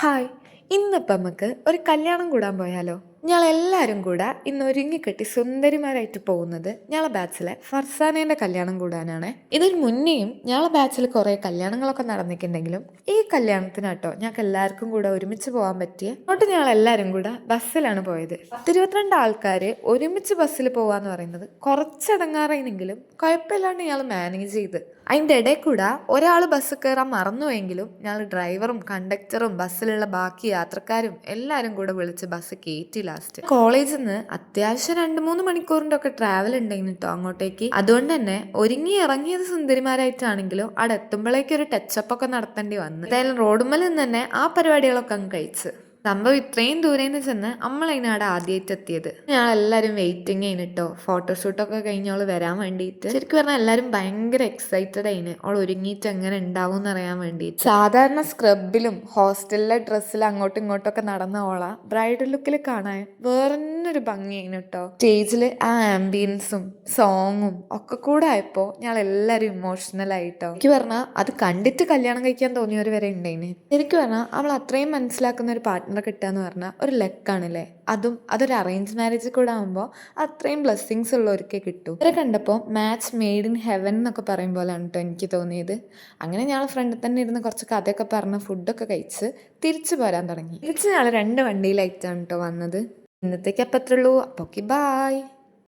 Hi, ഇന്നിപ്പം നമുക്ക് ഒരു കല്യാണം കൂടാൻ പോയാലോ? ഞങ്ങളെല്ലാവരും കൂടെ ഇന്ന് ഒരുങ്ങിക്കെട്ടി സുന്ദരിമാരായിട്ട് പോകുന്നത് ഞങ്ങളെ ബാച്ചിലെ ഫർസാനേൻ്റെ കല്യാണം കൂടാനാണ്. ഇതിന് മുന്നേയും ഞങ്ങളെ ബാച്ചിൽ കുറേ കല്യാണങ്ങളൊക്കെ നടന്നിട്ടുണ്ടെങ്കിലും ഈ കല്യാണത്തിനാട്ടോ ഞങ്ങൾക്ക് എല്ലാവർക്കും കൂടെ ഒരുമിച്ച് പോകാൻ പറ്റിയ അങ്ങോട്ട് ഞങ്ങളെല്ലാവരും കൂടെ ബസ്സിലാണ് പോയത്. 22 ആൾക്കാർ ഒരുമിച്ച് ബസ്സിൽ പോകാന്ന് പറയുന്നത് കുറച്ചടങ്ങാറായെങ്കിലും കുഴപ്പമില്ലാണ്ട് ഞങ്ങൾ മാനേജ് ചെയ്ത്. അതിൻ്റെ ഇടയിൽ കൂടെ ഒരാൾ ബസ് കയറാൻ മറന്നുപോയെങ്കിലും ഞങ്ങൾ ഡ്രൈവറും കണ്ടക്ടറും ബസ്സിലുള്ള ബാക്കി യാത്രക്കാരും എല്ലാവരും കൂടെ വിളിച്ച് ബസ് കയറ്റി. ലാസ്റ്റ് കോളേജിൽ നിന്ന് അത്യാവശ്യം 2-3 മണിക്കൂറിൻ്റെ ഒക്കെ ട്രാവൽ ഉണ്ടായിരുന്നു കേട്ടോ അങ്ങോട്ടേക്ക്. അതുകൊണ്ട് തന്നെ ഒരുങ്ങി ഇറങ്ങിയത് സുന്ദരിമാരായിട്ടാണെങ്കിലും അവിടെ എത്തുമ്പോഴേക്കും ഒരു ടച്ചപ്പ് ഒക്കെ നടത്തേണ്ടി വന്നു. എന്തായാലും റോഡുമ്മൽ നിന്ന് തന്നെ ആ പരിപാടികളൊക്കെ അങ്ങ് കഴിച്ച് സംഭവം ഇത്രയും ദൂരേന്ന് ചെന്ന് നമ്മളതിനാടെ ആദ്യമായിട്ട് എത്തിയത്. ഞങ്ങളെല്ലാവരും വെയിറ്റിംഗ് ചെയ്തിട്ടോ ഫോട്ടോഷൂട്ടൊക്കെ കഴിഞ്ഞ് അവൾ വരാൻ വേണ്ടിയിട്ട്. ശരിക്കും പറഞ്ഞാൽ എല്ലാവരും ഭയങ്കര എക്സൈറ്റഡ് ആയിന് അവൾ ഒരുങ്ങിയിട്ട് എങ്ങനെ ഉണ്ടാവും എന്നറിയാൻ വേണ്ടിയിട്ട്. സാധാരണ സ്ക്രബിലും ഹോസ്റ്റലിലെ ഡ്രസ്സിലും അങ്ങോട്ടും ഇങ്ങോട്ടൊക്കെ നടന്ന ഓള ബ്രൈഡൽ ലുക്കിൽ കാണാൻ വേറൊരു ഭംഗിയായിന് കേട്ടോ. സ്റ്റേജിൽ ആ ആംബിയൻസും സോങ്ങും ഒക്കെ കൂടെ ആയപ്പോൾ ഞങ്ങൾ എല്ലാവരും ഇമോഷണൽ ആയിട്ടോ. എനിക്ക് പറഞ്ഞാൽ അത് കണ്ടിട്ട് കല്യാണം കഴിക്കാൻ തോന്നിയവർ വരെ ഉണ്ടായിന്. ശരിക്കും പറഞ്ഞാൽ അവൾ അത്രയും മനസ്സിലാക്കുന്ന ഒരു പാർട്ട്ണർ കിട്ടുക എന്ന് പറഞ്ഞാൽ ഒരു ലക്കാണല്ലേ. അതൊരു അറേഞ്ച് മാരേജിൽ കൂടെ ആകുമ്പോൾ അത്രയും ബ്ലെസ്സിങ്സ് ഉള്ളവർക്കേ കിട്ടും. ഇവരെ കണ്ടപ്പോൾ മാച്ച് മെയ്ഡ് ഇൻ ഹെവൻ എന്നൊക്കെ പറയും പോലെയാണ് കേട്ടോ എനിക്ക് തോന്നിയത്. അങ്ങനെ ഞങ്ങൾ ഫ്രണ്ടിൽ തന്നെ ഇരുന്ന് കുറച്ച് കഥയൊക്കെ പറഞ്ഞ് ഫുഡൊക്കെ കഴിച്ച് തിരിച്ചു പോരാൻ തുടങ്ങി. തിരിച്ച് ഞങ്ങൾ 2 വണ്ടിയിലായിട്ടാണ് കേട്ടോ വന്നത്. ഇന്നത്തേക്ക് അപ്പം അത്രേ ഉള്ളൂ. അപ്പോൾ ഓക്കെ, ബായ്.